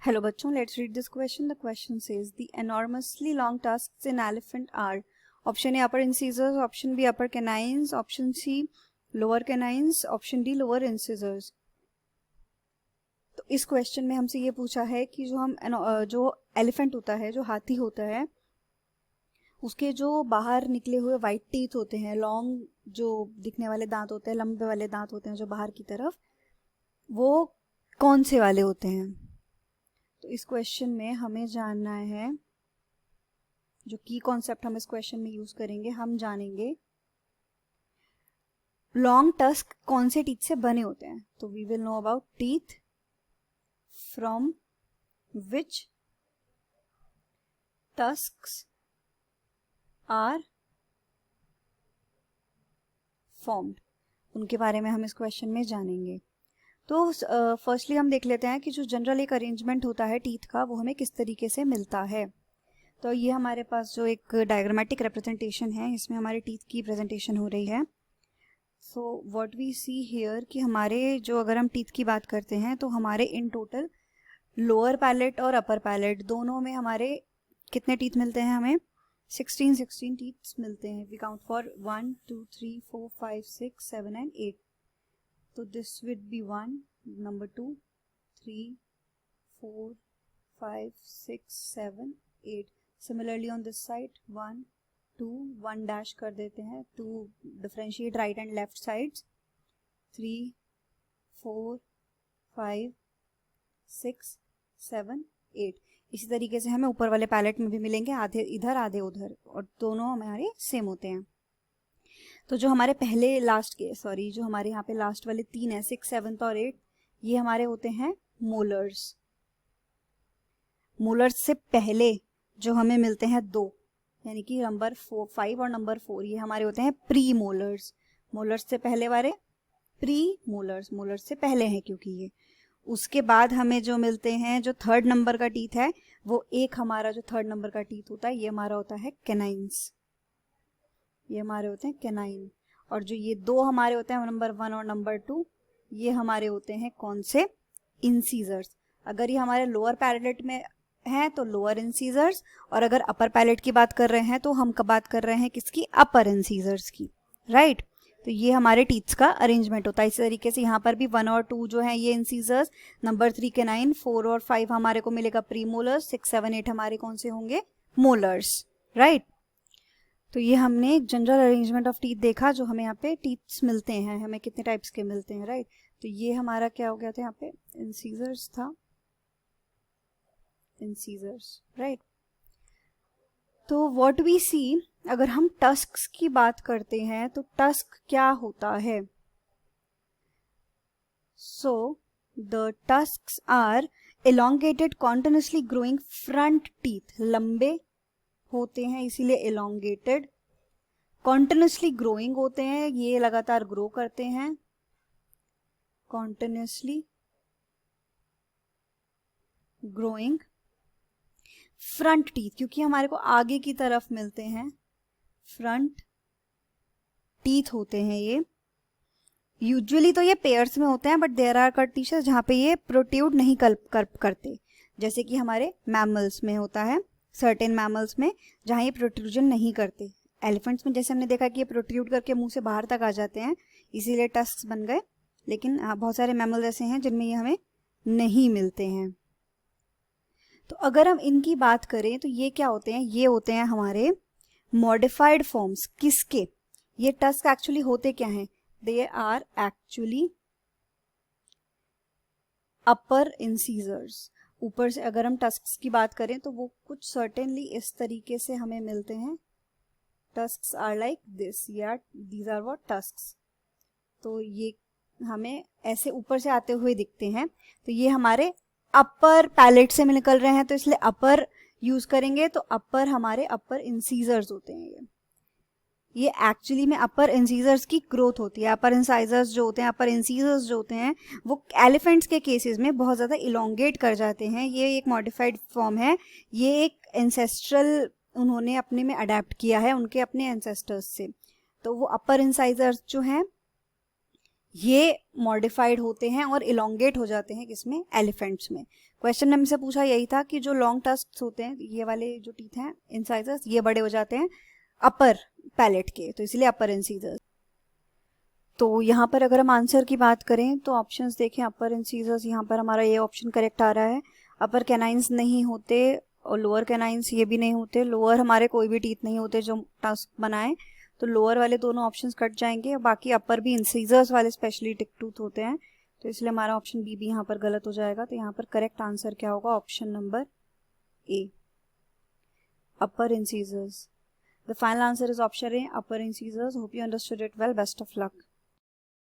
Hello बच्चों, let's read this question. The question says the enormously long tusks in elephant are option A upper incisors, option B upper canines, option C lower canines, option D lower incisors. तो इस question में हमसे ये पूछा है कि जो elephant होता है, जो हाथी होता है, उसके जो बाहर निकले हुए वाइट टीथ होते हैं, लॉन्ग जो दिखने वाले दांत होते हैं, लंबे वाले दांत होते हैं जो बाहर की तरफ, वो कौन से वाले होते हैं। तो इस क्वेश्चन में हमें जानना है, जो की कॉन्सेप्ट हम इस क्वेश्चन में यूज करेंगे, हम जानेंगे लॉन्ग टस्क कौन से टीथ से बने होते हैं। तो we will know about teeth from which tusks are formed, उनके बारे में हम इस क्वेश्चन में जानेंगे। तो फर्स्टली हम देख लेते हैं कि जो जनरल एक अरेंजमेंट होता है टीथ का, वो हमें किस तरीके से मिलता है। तो ये हमारे पास जो एक डायग्रामेटिक रिप्रेजेंटेशन है, इसमें हमारे टीथ की प्रेजेंटेशन हो रही है। So what we see here कि हमारे जो, अगर हम टीथ की बात करते हैं तो हमारे इन टोटल लोअर पैलेट और अपर पैलेट दोनों में हमारे कितने टीथ मिलते हैं, हमें 16 टीथ मिलते हैं। We count for 1 2 3 4 5 6 7 and 8। तो this would be 1, number 2, 3, 4, 5, 6, 7, 8. Similarly on this side 1, 2, 1 dash कर देते हैं to differentiate right and left sides, 3, 4, 5, 6, 7, 8। इसी तरीके से हमें ऊपर वाले पैलेट में भी मिलेंगे, आधे इधर आधे उधर, और दोनों हमारे सेम होते हैं। तो जो हमारे पहले जो हमारे यहाँ पे लास्ट वाले 3 है, 6, 7 और 8, ये हमारे होते हैं मोलर्स। मोलर्स से पहले जो हमें मिलते हैं 2, यानी कि नंबर 5 और नंबर 4, ये हमारे होते हैं प्री मोलर्स। मोलर्स से पहले वाले प्री मोलर्स, मोलर्स से पहले हैं क्योंकि ये। उसके बाद हमें जो मिलते हैं, जो थर्ड नंबर का टीथ है, वो एक हमारा जो थर्ड नंबर का टीथ होता है, ये हमारा होता है कैनाइन्स। ये हमारे होते हैं कैनाइन। और जो ये 2 हमारे होते हैं, नंबर 1 और नंबर 2, ये हमारे होते हैं कौन से, इंसीजर्स। अगर ये हमारे लोअर पैलेट में हैं तो लोअर इंसीजर्स, और अगर अपर पैलेट की बात कर रहे हैं तो हम बात कर रहे हैं किसकी, अपर इंसीजर्स की, राइट। तो ये हमारे टीथ्स का अरेंजमेंट होता है। इसी तरीके से यहाँ पर भी 1 और 2 जो है ये इंसीजर्स, नंबर 3 कैनाइन, 4 और 5 हमारे को मिलेगा प्री मोलर्स, 6, 7, 8 हमारे कौन से होंगे, मोलर्स, राइट। तो ये हमने एक जनरल अरेंजमेंट ऑफ टीथ देखा, जो हमें यहाँ पे टीथ्स मिलते हैं, हमें कितने टाइप्स के मिलते हैं, राइट। तो ये हमारा क्या हो गया था, यहाँ पे इंसीजर्स था, इंसीजर्स, राइट। तो व्हाट वी सी, अगर हम टस्क्स की बात करते हैं तो टस्क क्या होता है। So the tusks are elongated continuously growing front teeth, लंबे होते हैं इसीलिए elongated, continuously growing होते हैं, ये लगातार ग्रो करते हैं, continuously growing front teeth, क्योंकि हमारे को आगे की तरफ मिलते हैं, front teeth होते हैं ये। यूजुअली तो ये पेयर्स में होते हैं, बट देयर आर कंडीशंस जहाँ पे ये प्रोट्रूड नहीं करते, जैसे कि हमारे मैमल्स में होता है, सर्टेन मैमल्स में जहाँ ये प्रोट्रूजन नहीं करते। एलिफेंट्स में जैसे हमने देखा कि ये प्रोट्रूड करके मुंह से बाहर तक आ जाते हैं, इसीलिए टस्क्स बन गए, लेकिन बहुत सारे मैमल्स ऐसे हैं जिनमें ये हमें नहीं मिलते हैं। तो अगर हम इनकी बात करें तो ये क्या होते हैं, ये होते हैं हमारे मॉडिफाइड फॉर्म्स। किसके, ये टस्क एक्चुअली होते क्या हैं, they are actually upper incisors। ऊपर से अगर हम टस्क्स की बात करें तो वो कुछ सर्टेनली इस तरीके से हमें मिलते हैं, टस्क्स आर लाइक दिस, या दीज आर व्हाट टस्क्स। तो ये हमें ऐसे ऊपर से आते हुए दिखते हैं। तो ये हमारे अपर पैलेट से निकल रहे हैं, तो इसलिए अपर यूज करेंगे, तो अपर हमारे अपर इंसीजर्स होते हैं। ये एक्चुअली में अपर इंसीजर्स की ग्रोथ होती है। अपर इंसाइजर्स जो होते हैं, अपर इंसीजर्स जो होते हैं, वो एलिफेंट्स के केसेस में बहुत ज़्यादा इलोंगेट कर जाते हैं। ये एक मॉडिफाइड फॉर्म है, ये एक एंसेस्ट्रल उन्होंने अपने में अडेप्ट किया है उनके अपने एंसेस्टर्स से। तो वो अपर इंसाइजर्स जो हैं ये मॉडिफाइड होते हैं और इलोंगेट हो जाते हैं किसमें, एलिफेंट्स में। क्वेश्चन में हमसे पूछा यही था कि जो लॉन्ग टस्क्स होते हैं, ये वाले जो टीथ हैं इंसाइजर्स, ये बड़े हो जाते हैं अपर पैलेट के, तो इसलिए अपर इंसीजर्स। तो यहाँ पर अगर हम आंसर की बात करें तो ऑप्शंस देखें, अपर इंसीजर्स, यहाँ पर हमारा ये ऑप्शन करेक्ट आ रहा है। अपर कैनाइंस नहीं होते और लोअर कैनाइंस ये भी नहीं होते, लोअर हमारे कोई भी टीथ नहीं होते जो टस्क बनाए, तो लोअर वाले दोनों ऑप्शंस कट जाएंगे। बाकी अपर भी इंसीजर्स वाले स्पेशली टिक टूथ होते हैं, तो इसलिए हमारा ऑप्शन बी भी यहाँ पर गलत हो जाएगा। तो यहाँ पर करेक्ट आंसर क्या होगा, option number A, upper incisors. The final answer is option A, upper incisors. Hope you understood it well. Best of luck.